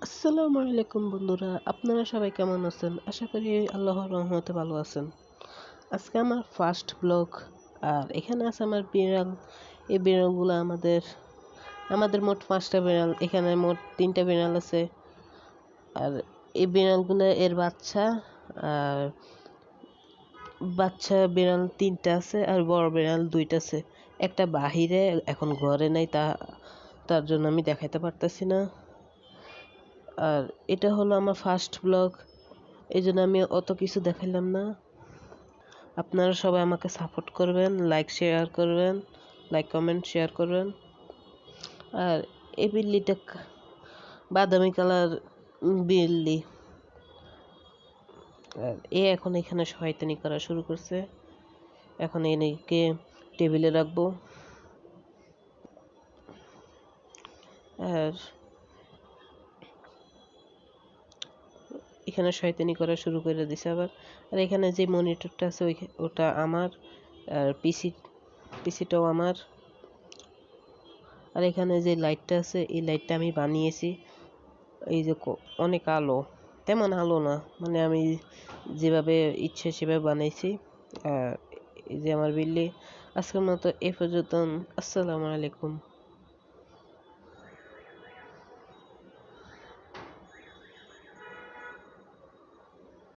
আসসালামু আলাইকুম বন্ধুরা, আপনারা সবাই কেমন আছেন? আশা করি আল্লাহর রহমতে ভালো আছেন। আজকে আমার ফার্স্ট ব্লগ। আর এখানে আছে আমার বিড়াল। এই বিড়ালগুলো আমাদের মোট 5টা বিড়াল, এখানে মোট 3টা বিড়াল আছে। আর এই বিড়ালগুলো এর বাচ্চা। আর বাচ্চা বিড়াল 3টা আছে আর বড় বিড়াল 2টা আছে। একটা বাহিরে, এখন ঘরে নাই, তার জন্য আমি দেখাইতে পারতেছি না। আর এটা হলো আমার ফার্স্ট ব্লগ, এই জন্য আমি অত কিছু দেখাইলাম না। আপনারা সবাই আমাকে সাপোর্ট করবেন, লাইক কমেন্ট শেয়ার করবেন। আর এই বিল্লিটা বাদামি কালার বিল্লি। আর এখন এখানে শয়তানি করা শুরু করছে। এখন এনেকে টেবিলে রাখবো। আর এখানে শয়তানি করা শুরু করে দিছে আবার। আর এখানে যে মনিটরটা আছে ওটা আমার। আর পিসিটাও আমার। আর এখানে যে লাইটটা আছে এই লাইটটা আমি বানিয়েছি। এই যে অনেক আলো, তেমন আলো না, মানে আমি যেভাবে ইচ্ছে সেভাবে বানাইছি। আর এই যে আমার বিল্লি। আজকের মতো এ পর্যন্ত। আসসালামু আলাইকুম।